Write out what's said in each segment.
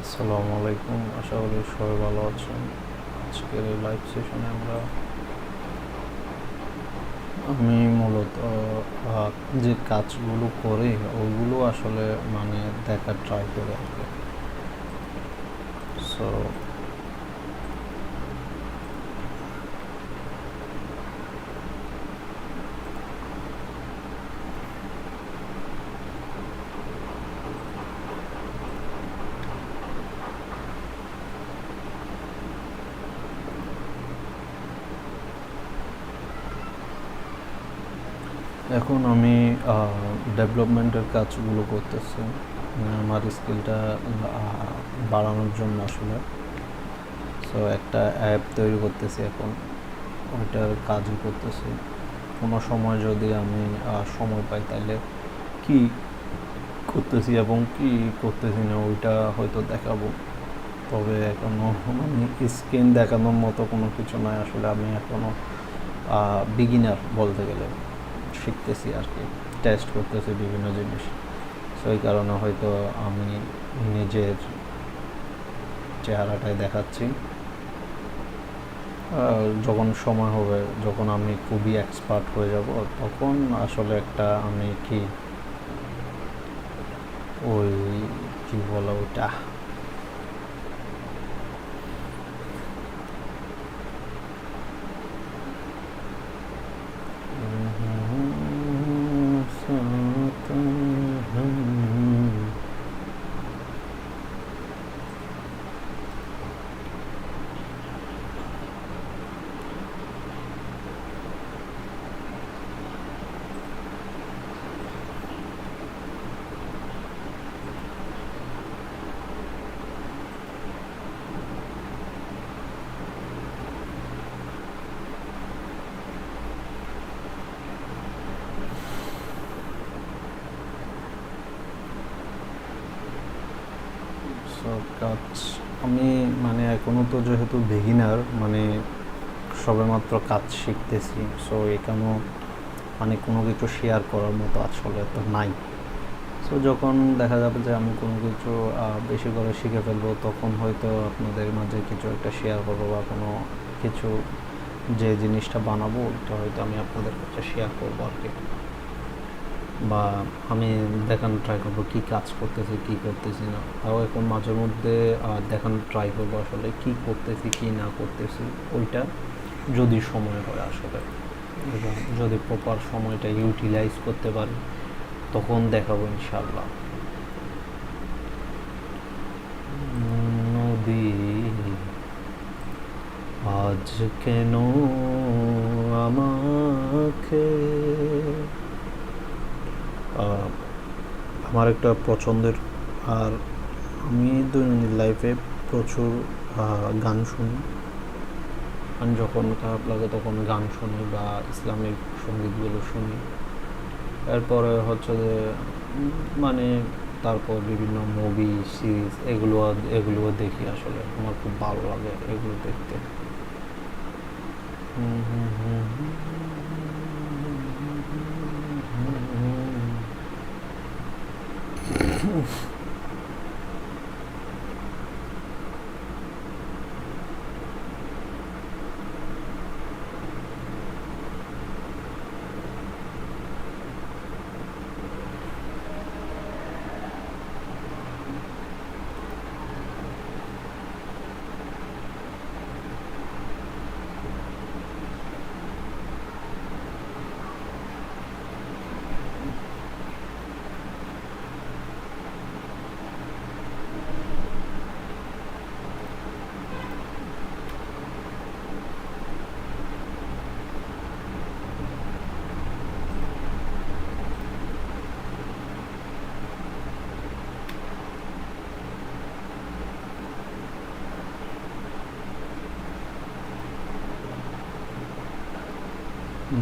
আসসালামু আলাইকুম, আশা করি সবাই ভালো আছেন। আজকের এই লাইভ সেশনে আমি মূলত যে কাজগুলো করি ওইগুলো আসলে দেখার ট্রাই করি আর কি। সো এখন আমি ডেভেলপমেন্টের কাজগুলো করতেছি, আমার স্কিলটা বাড়ানোর জন্য আসলে। সো একটা অ্যাপ তৈরি করতেছি এখন, ওইটার কাজও করতেছি। কোনো সময় যদি আমি সময় পাই তাহলে কি করতেছি এবং কি করতেছি না ওইটা হয়তো দেখাবো। তবে এখনও স্ক্রিন দেখানোর মতো কোনো কিছু নয় আসলে। আমি এখনও বিগিনার বলতে গেলে, শিখতেছি আর কি, টেস্ট করতেছি বিভিন্ন জিনিস। সো এই কারণে হয়তো আমি নিজের চেহারাটাই দেখাচ্ছি। যখন সময় হবে, যখন আমি খুবই এক্সপার্ট হয়ে যাব, তখন আসলে একটা আমি কি ওই কি বলা ওইটা সব কাজ আমি এখনও তো যেহেতু বিগিনার, সবেমাত্র কাজ শিখতেছি। সো এখানেও কোনো কিছু শেয়ার করার মতো আসলে তো নাই। সো যখন দেখা যাবে যে আমি কোনো কিছু বেশি করে শিখে ফেলবো, তখন হয়তো আপনাদের মাঝে কিছু একটা শেয়ার করবো, বা কোনো কিছু যে জিনিসটা বানাবো ওটা হয়তো আমি আপনাদের কাছে শেয়ার করবো আর কি। বা আমি দেখানোর ট্রাই করবো কী কাজ করতেছি কী করতেছি না। তাও এখন মাঝে মধ্যে দেখানোর ট্রাই করবো আসলে কী করতেছি কী না করতেছি, ওইটা যদি সময় হয় আসলে, এবং যদি প্রপার সময়টা ইউটিলাইজ করতে পারি তখন দেখাবো ইনশাল্লাহ। নদী আজ কেন আমাকে, আমার একটা পছন্দের, আর আমি দৈনন্দিন লাইফে প্রচুর গান শুনি। আমি যখন খারাপ লাগে তখন গান শুনি বা ইসলামিক সঙ্গীতগুলো শুনি। এরপরে হচ্ছে যে মানে তারপর বিভিন্ন মুভি সিরিজ এগুলো দেখি। আসলে আমার খুব ভালো লাগে এগুলো দেখতে।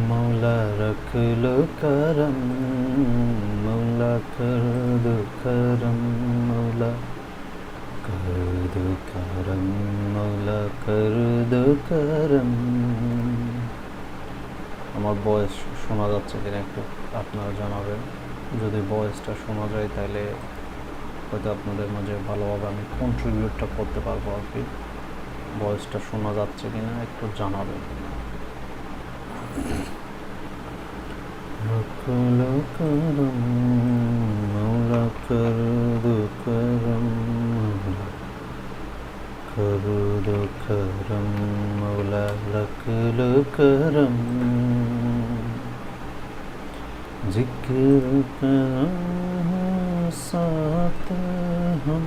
मौला रख लो करम, मौला कर दो करम, मौला कर दो करम, मौला कर दो करम। আমার ভয়েস শোনা যাচ্ছে কিনা একটু আপনারা জানাবেন। যদি ভয়েসটা শোনা যায় তাহলে হয়তো আপনাদের মাঝে ভালোভাবে আমি কন্ট্রিবিউটটা করতে পারবো আর কি। ভয়েসটা শোনা যাচ্ছে কিনা একটু জানাবেন। রকল করম মৌলা করদ করম করদ করম মৌলা রকল করম जिक्र करम साथ हम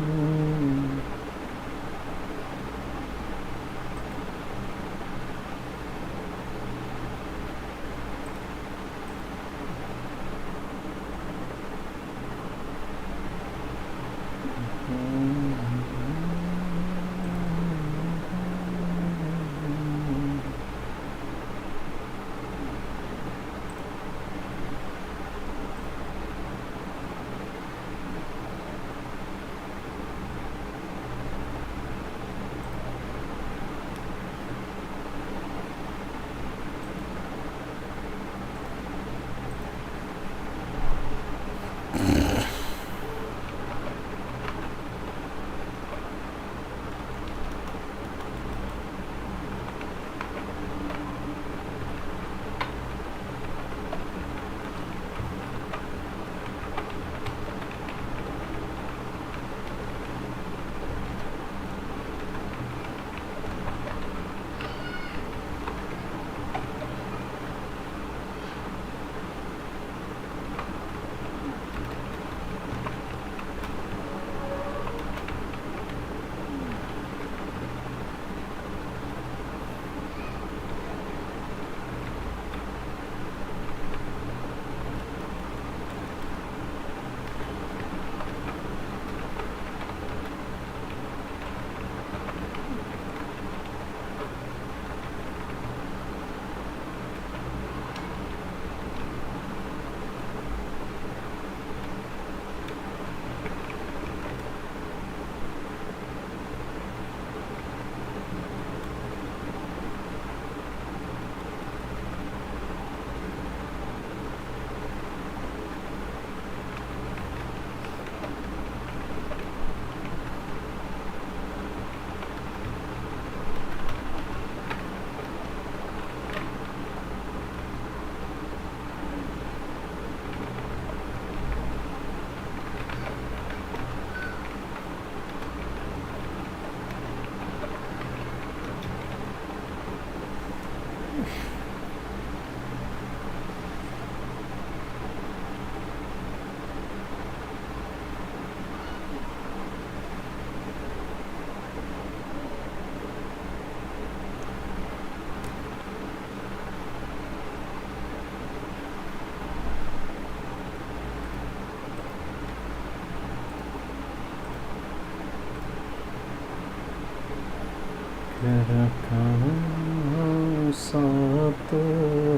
साथ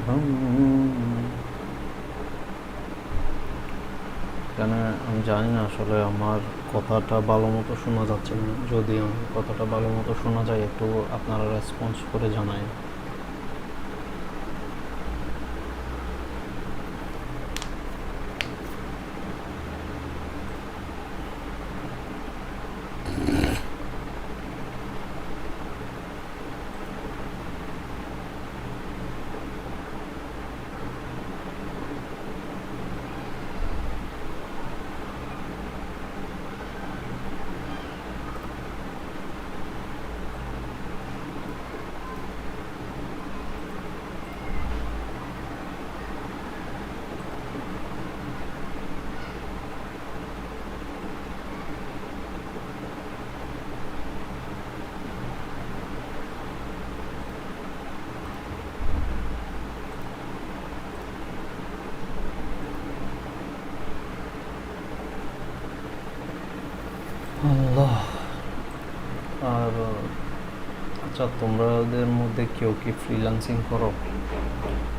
हम কেন আমি জানি না আসলে আমার কথাটা ভালো মতো শোনা যাচ্ছে না। যদি আমার কথাটা ভালো মতো শোনা যায় একটু আপনারা রেসপন্স করে জানায়। আল্লাহ। আর আচ্ছা, তোমাদের মধ্যে কেউ কি ফ্রিল্যান্সিং করো?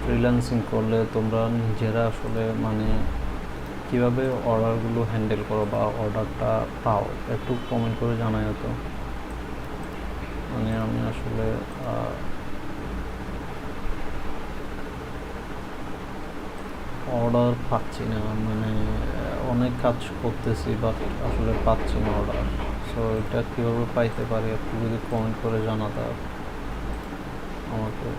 ফ্রিল্যান্সিং করলে তোমরা নিজেরা আসলে মানে কীভাবে অর্ডারগুলো হ্যান্ডেল করো বা অর্ডারটা পাও একটু কমেন্ট করে জানাই তো। মানে আমি আসলে অর্ডার পাচ্ছি না, মানে অনেক কাজ করতেছি বাট আসলে পাচ্ছি না অর্ডার। সো এটা কীভাবে পাইতে পারি একটু যদি কমেন্ট করে জানাতে আমাকে।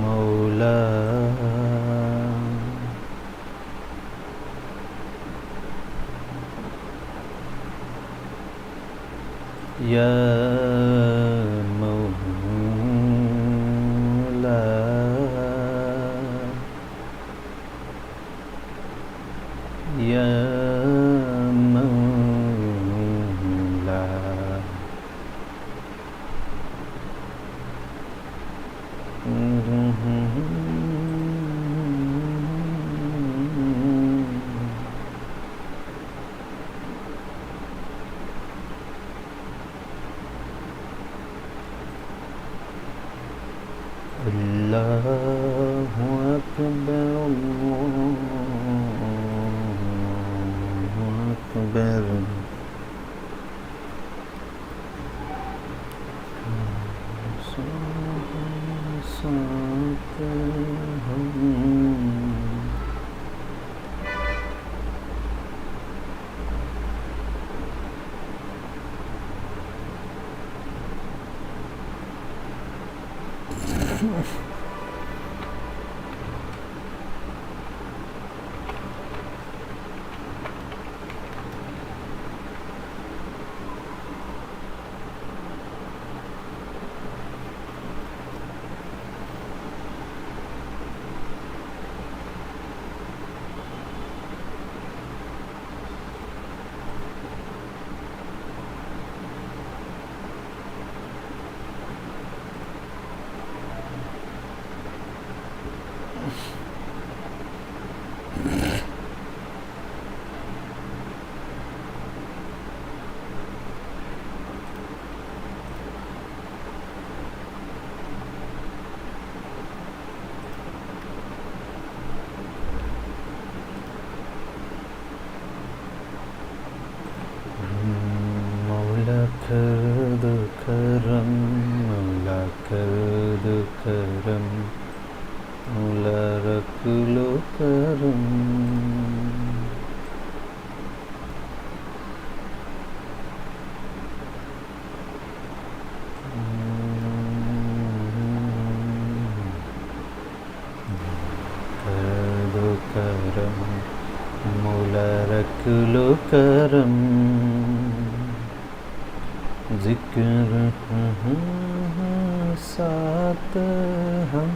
মৌলা ইয়া মৌলা ইয়া মৌলা আল্লাহু আকবার আল্লাহু আকবার। मौला कर दो करम, मौला कर दो करम, मौला रख लो करम। कर दो करम, करम जिक्र साथ हम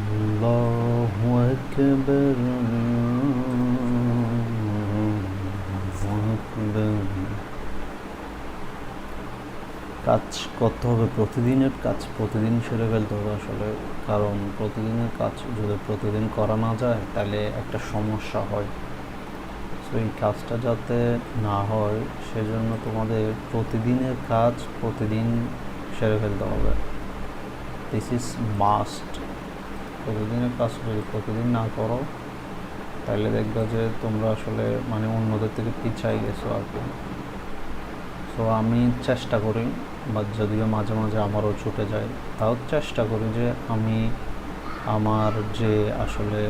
अल्लाहु अकबर কাজ করতে হবে, প্রতিদিনের কাজ প্রতিদিন সেরে ফেলতে হবে আসলে। কারণ প্রতিদিনের কাজ যদি প্রতিদিন করা না যায় তাহলে একটা সমস্যা হয়। সো এই কাজটা যাতে না হয় সেজন্য তোমাদের প্রতিদিনের কাজ প্রতিদিন সেরে ফেলতে হবে। This is must. প্রতিদিনের কাজ যদি প্রতিদিন না করো তাহলে দেখবে যে তোমরা আসলে মানে অন্যদের থেকে পিছাই গেছো আর কি। সো আমি চেষ্টা করি, বা যদিও মাঝে মাঝে আমারও ছুটে যায়, তাও চেষ্টা করি যে আমি আমার যে আসলে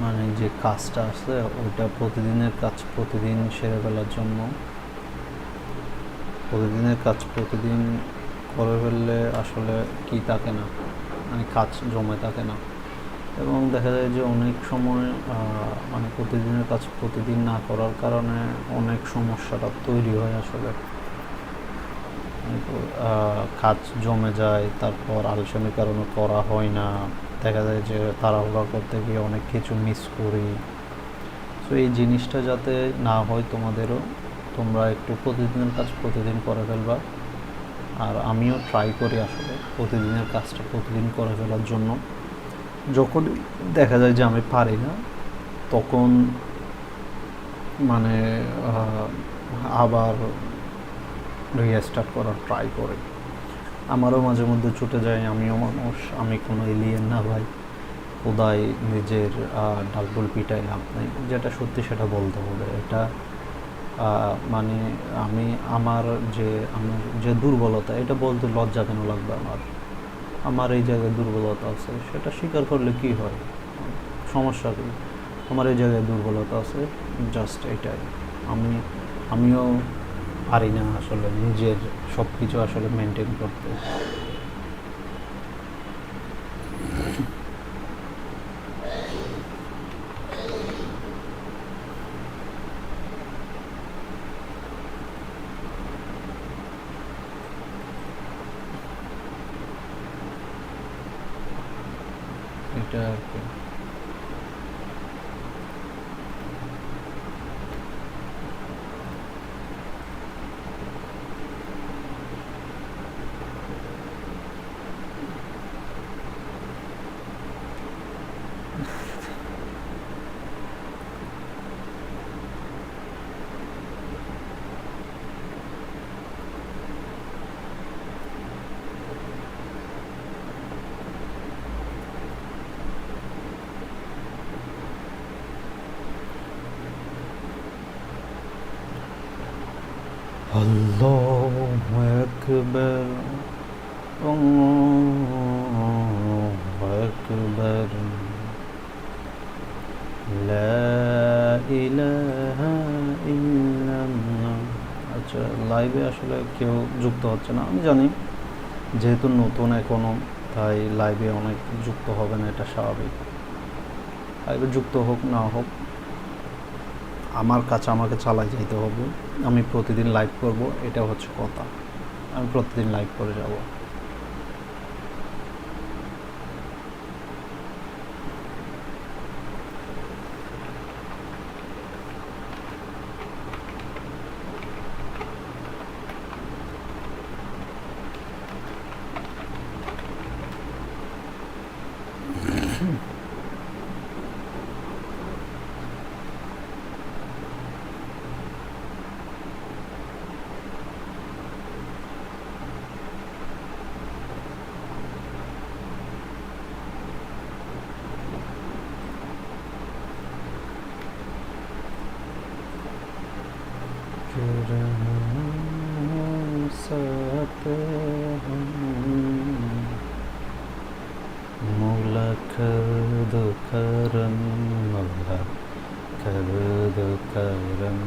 মানে যে কাজটা আছে ওইটা প্রতিদিনের কাজ প্রতিদিন সেরে ফেলার জন্য। প্রতিদিনের কাজ প্রতিদিন করে ফেললে আসলে কি থাকে না, মানে কাজ জমে থাকে না। এবং দেখা যায় যে অনেক সময় মানে প্রতিদিনের কাজ প্রতিদিন না করার কারণে অনেক সমস্যাটা তৈরি হয় আসলে। কাজ জমে যায়, তারপর আলসেমির কারণে করা হয় না। দেখা যায় যে তাড়াহুড়া করতে গিয়ে অনেক কিছু মিস করি। সো এই জিনিসটা যাতে না হয় তোমাদেরও, তোমরা একটু প্রতিদিনের কাজ প্রতিদিন করে ফেলবা। আর আমিও ট্রাই করি আসলে প্রতিদিনের কাজটা প্রতিদিন করে ফেলার জন্য। যখন দেখা যায় যে আমি পারি না তখন মানে আবার রিস্টার্ট করার ট্রাই করি। আমারও মাঝে মধ্যে ছুটে যায়, আমিও মানুষ, আমি কোনো এলিয়েন না ভাই। খোদাই নিজের ডাকডোল পিটাই লাভ নেই, যেটা সত্যি সেটা বলতে হবে। এটা মানে আমার যে দুর্বলতা, এটা বলতে লজ্জা কেন লাগবে আমার এই জায়গায় দুর্বলতা আছে, সেটা স্বীকার করলে কি হয়, সমস্যা কী? আমার এই জায়গায় দুর্বলতা আছে, জাস্ট এটাই। আমিও পারি না আসলে নিজের সব কিছু আসলে মেনটেন করতে। এটা আর কি। আল্লাহু আকবার, আল্লাহু আকবার, লা ইলাহা ইল্লাল্লাহ। আচ্ছা, লাইভে আসলে কেউ যুক্ত হচ্ছে না, আমি জানি। যেহেতু নতুন এখনো, তাই লাইভে অনেক যুক্ত হবে না, এটা স্বাভাবিক। লাইভে যুক্ত হোক না হোক, আমার কাছে আমাকে চালাই যেতে হবে। আমি প্রতিদিন লাইভ করব, এটা হচ্ছে কথা। আমি প্রতিদিন লাইভ করে যাব। जाते हम मौला कर दो करम मौला कर दो करम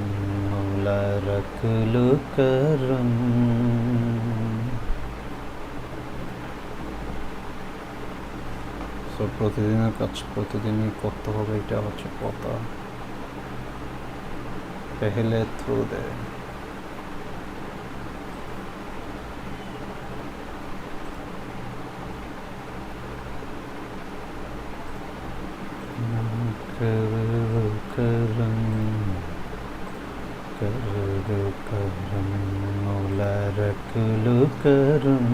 मौला रख लो करम সো প্রতিদিনের কাজ প্রতিদিনই করতে হবে, এটা হচ্ছে কথা। পেহলে থ্রু দে करम कर दो करम मौला रख लो करम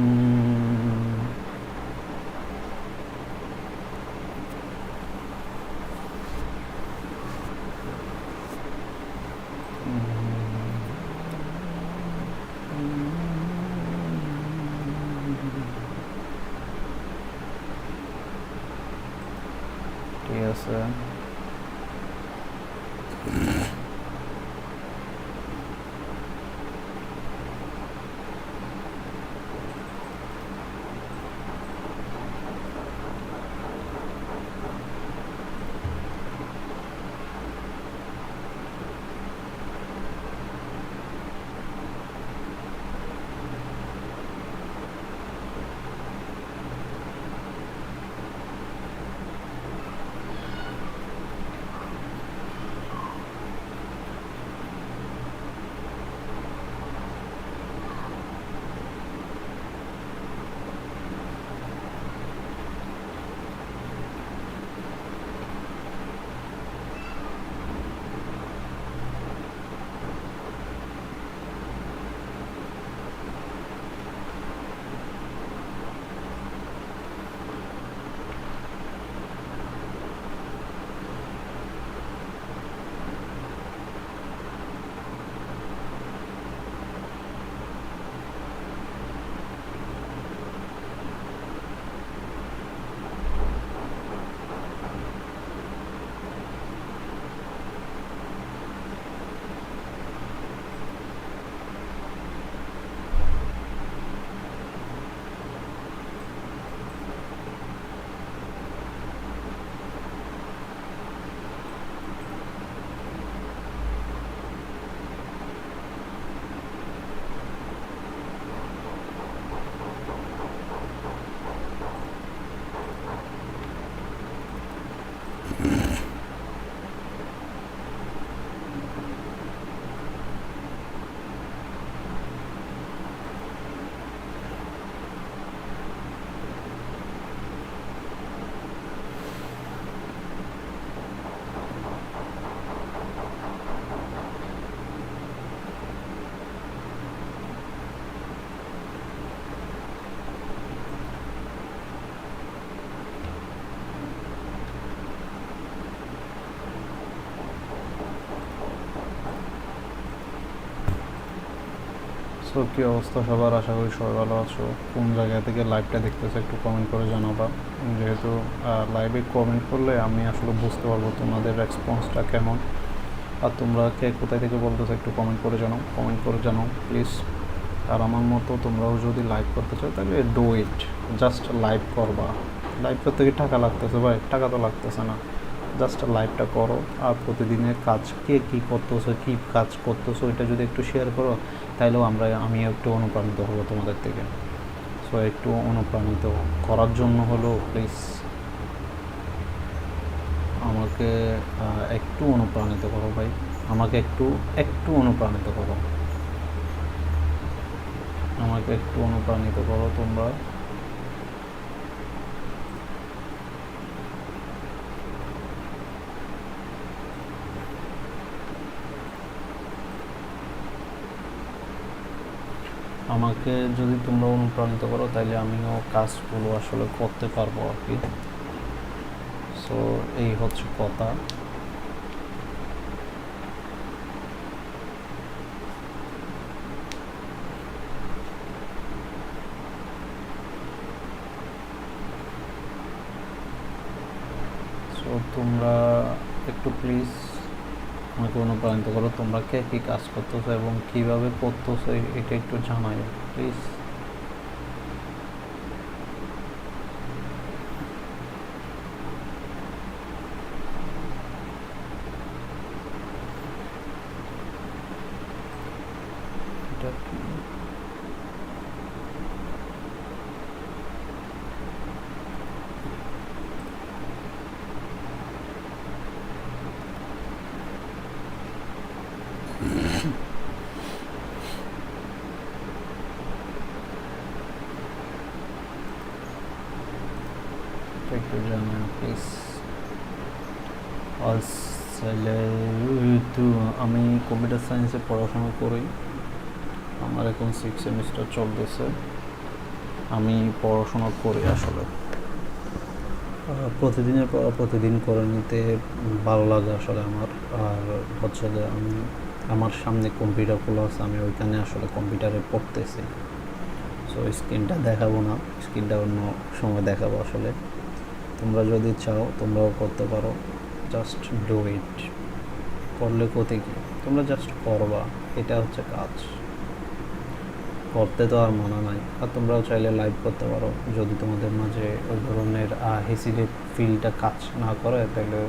ঠিক আছে। সো কী অবস্থা সবার, আশা করি সবাই ভালো আছো। কোন জায়গা থেকে লাইভটা দেখতেছো একটু কমেন্ট করে জানাবা, যেহেতু লাইভে কমেন্ট করলে আমি আসলে বুঝতে পারবো তোমাদের রেসপন্সটা কেমন। আর তোমরা কে কোথায় থেকে বলতেছো একটু কমেন্ট করে জানাও প্লিজ। আর আমার মতো তোমরাও যদি লাইভ করতে চাও তাহলে ডু ইট, জাস্ট লাইভ করবা। লাইভ করতে কি টাকা লাগতেছে ভাই? টাকা তো লাগতেছে না, জাস্ট লাইভটা করো। আর প্রতিদিনের কাজ কে কী করতেছো, কী কাজ করতেছো এটা যদি একটু শেয়ার করো তাইলেও আমি একটু অনুপ্রাণিত হবো তোমাদের থেকে। সো একটু অনুপ্রাণিত করার জন্য হলো প্লিজ আমাকে একটু অনুপ্রাণিত করো ভাই, আমাকে একটু অনুপ্রাণিত করো, আমাকে একটু অনুপ্রাণিত করো তোমরা। আমাকে যদি তোমরা অনুপ্রাণিত করো তাহলে আমিও কাজগুলো আসলে করতে পারবো আর কি। সো এই হচ্ছে কথা। সো তোমরা একটু প্লিজ আমাকে অনুপ্রাণিত করো, তোমরা কে কী কাজ করতেছো এবং কীভাবে করতেছো এটা একটু জানাই প্লিজ। একটু জানান প্লিজ। আসসালামু, আমি কম্পিউটার সায়েন্সে পড়াশোনা করি। আমার এখন 6 সেমিস্টার চলতেছে। আমি পড়াশোনা করি আসলে প্রতিদিনের পড়া প্রতিদিন করে নিতে ভালো লাগে আসলে আমার। আর হচ্ছে যে আমি আমার সামনে কম্পিউটার খোলা আছে, আমি ওইখানে আসলে কম্পিউটারে পড়তেছি। সো স্ক্রিনটা দেখাবো না, স্ক্রিনটা অন্য সময় দেখাবো। আসলে তোমরা যদি চাও তোমরাও করতে পারো, জাস্ট ডু ইট। করলে ক্ষতি কি, তোমরা জাস্ট করবা, এটা হচ্ছে কাজ। করতে তো আর মানা নাই। আর তোমরাও চাইলে লাইভ করতে পারো, যদি তোমাদের মাঝে ওই ধরনের হেসিডেট ফিলটা কাজ না করে তাহলে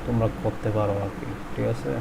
তোমরা করতে পারো আর কি, ঠিক আছে।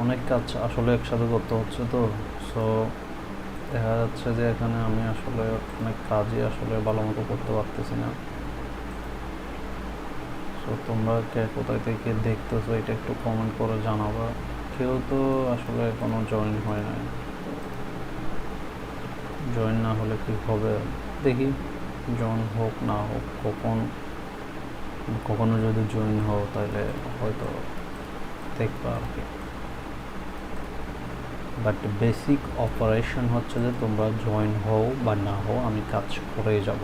অনেক কাজ আসলে একসাথে করতে হচ্ছে তো, সো দেখা যাচ্ছে যে এখানে আমি আসলে অনেক কাজই আসলে ভালো মতো করতে পারতেছি না। সো তোমরা কে কোথায় থেকে দেখতেছো এটা একটু কমেন্ট করে জানাবা। কেউ তো আসলে এখনো জয়েন হয় নাই, জয়েন না হলে কি হবে, দেখি জয়েন হোক না হোক, কখনো যদি জয়েন হও তাহলে হয়তো দেখবা আর কি। বাট বেসিক অপারেশন হচ্ছে যে তোমরা জয়েন হও বা না হও, আমি কাজ করেই যাব।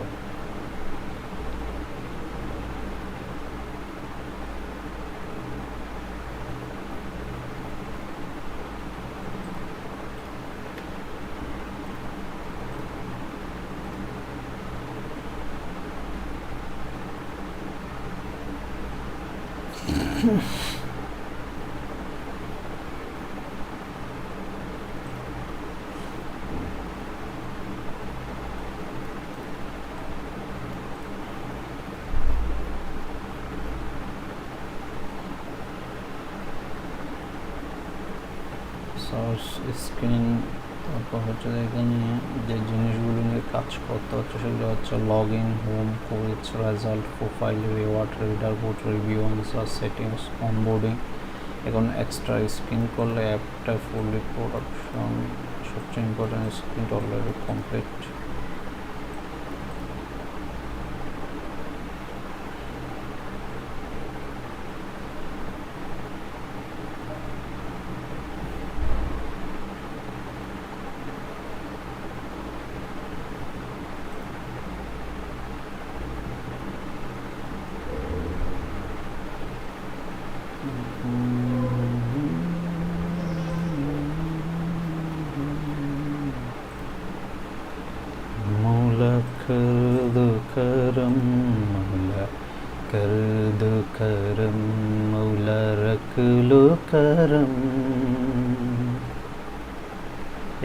সার্চ স্ক্রিন, তারপর হচ্ছে এখানে যে জিনিসগুলো নিয়ে কাজ করতে হচ্ছে সেগুলো হচ্ছে log in, home, quiz, result, profile, reward, reader board, review, answer, settings, onboarding. এখন এক্সট্রা স্ক্রিন করলে অ্যাপটা ফুললি প্রোডাকশন, সবচেয়ে ইম্পর্টেন্ট স্ক্রিনটা অলরেডি কমপ্লিট। करम मौला कर दो करम, मौला रख लो करम,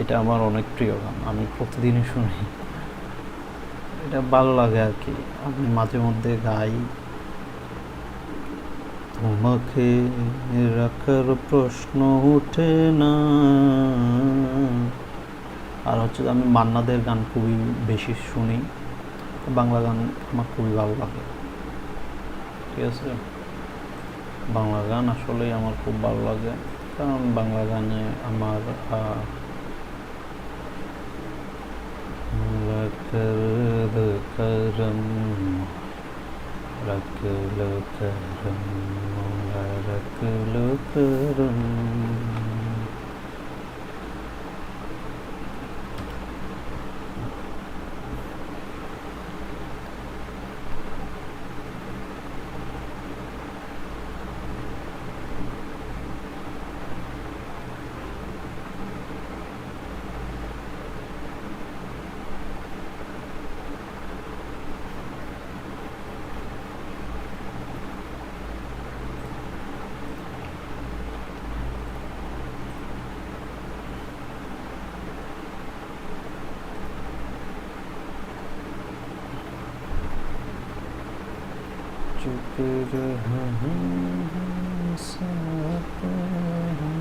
এটা আমার অনেক প্রিয় গান, আমি প্রতিদিনই শুনি। এটা ভালো লাগে আর কি, আমি মাঝে মধ্যে গাই। তোমাকে রাখার প্রশ্ন ওঠে না। আর হচ্ছে আমি মান্নাদের গান খুবই বেশি শুনি, বাংলা গান আমার খুবই ভালো লাগে। ঠিক আছে, বাংলা গান আসলেই আমার খুব ভালো লাগে, কারণ বাংলা গানে আমার करम रख लो करम मौला रख लो करम। चुप रहा हूँ साथ हूँ।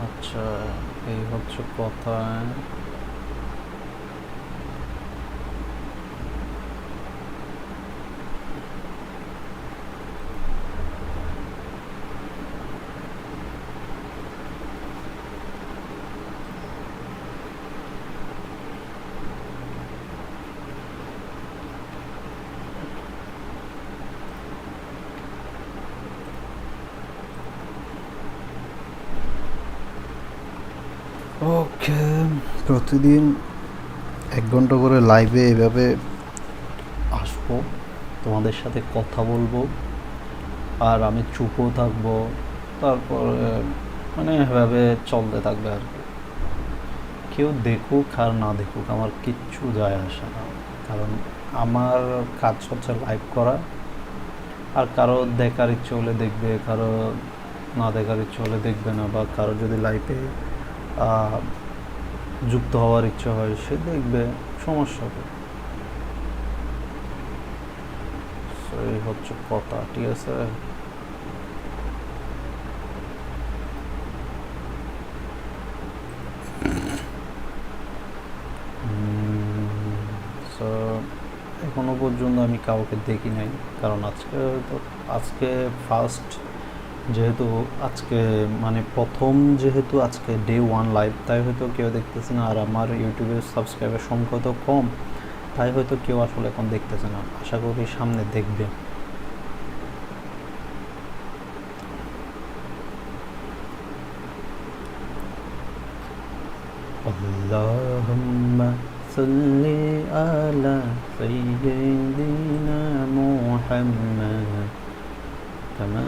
আচ্ছা, এই হচ্ছে কথা। ওকে, প্রতিদিন 1 ঘন্টা করে লাইভে এভাবে আসবো, তোমাদের সাথে কথা বলবো, আর আমি চুপও থাকবো। তারপর মানে এভাবে চলতে থাকবে আর কি। কেউ দেখুক আর না দেখুক আমার কিচ্ছু যায় আসে না, কারণ আমার কাজ হচ্ছে লাইভ করা। আর কারো দেখার ইচ্ছে হলে দেখবে, কারো না দেখার ইচ্ছে হলে দেখবে না, বা কারো যদি লাইভে যুক্ত হওয়ার ইচ্ছে হয় সে দেখবে, সমস্যা কি? এই হচ্ছে কথা, ঠিক আছে। সো এখনো পর্যন্ত আমি কাউকে দেখি নাই, কারণ আজকে ফার্স্ট, যেহেতু আজকে মানে প্রথম, যেহেতু আজকে ডে 1 লাইভ, তাই হয়তো কেউ দেখতেছে না। আর আমার ইউটিউবের সাবস্ক্রাইবার সংখ্যা তো কম, তাই হয়তো কেউ আসলে এখন দেখতেছে না। আশা করি সামনে দেখবে। আল্লাহুম্মা সাল্লি আলা সাইয়্যিদিনা মুহাম্মাদ কামা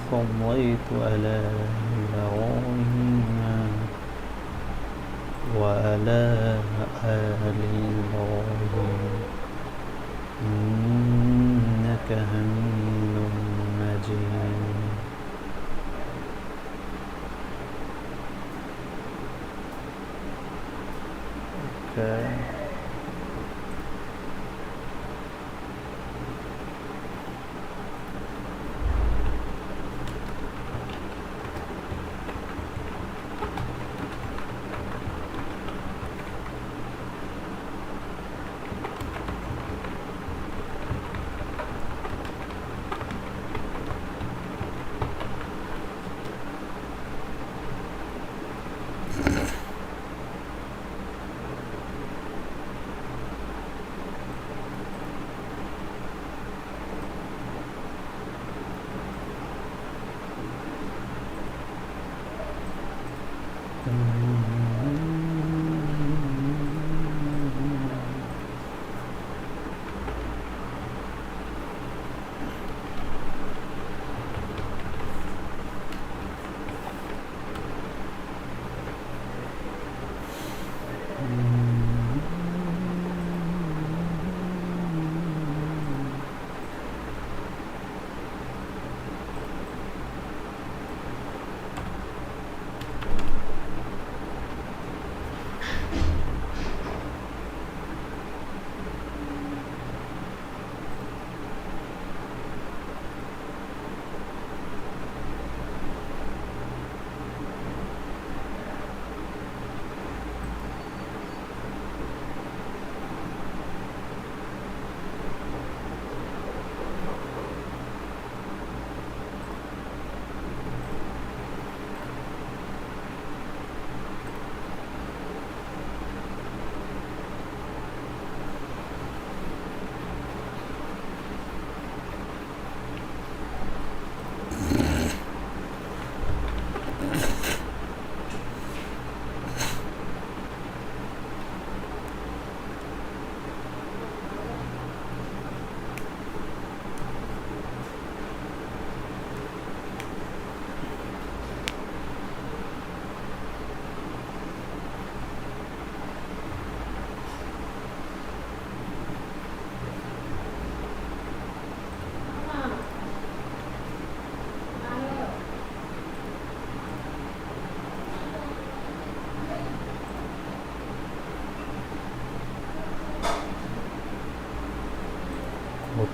সাল্লাইতু আলা ইব্রাহিম ওয়া আলা আলি ইব্রাহিম ইন্নাকা হামিদুম মাজিদ। Okay.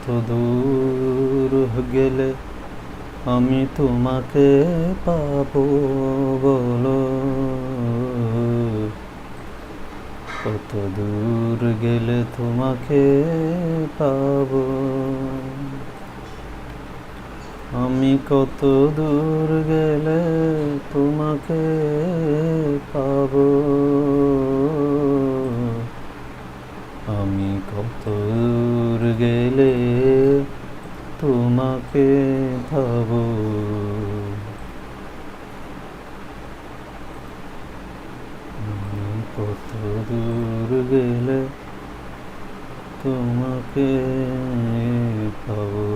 কত দূর গেলে আমি তোমাকে পাবো বলো, কত দূর গেলে তোমাকে পাবো, আমি কত দূর গেলে তোমাকে পাবো, আমি কত দূর গেলে তোমাকে পাবো, আমি কত দূর গেলে তোমাকে পাবো।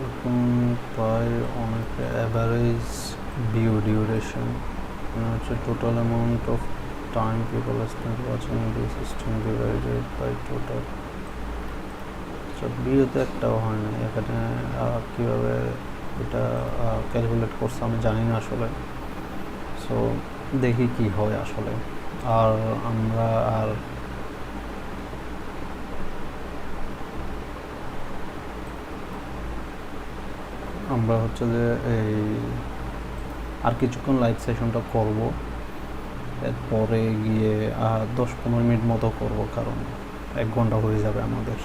এখন প্রায় অনেক অ্যাভারেজ ভিউ ডিউরেশন মানে হচ্ছে total amount of time people spend watching the system divided by total. আচ্ছা, ভিউতে একটাও হয় না এখানে। কীভাবে এটা ক্যালকুলেট করছে আমি জানি না আসলে। সো দেখি কি হয় আসলে। আর আমরা হচ্ছে যে এই আর কিছুক্ষণ লাইভ সেশনটা করব, এরপরে গিয়ে 10-15 মিনিট মতো করব, কারণ 1 ঘন্টা হয়ে যাবে আমাদের।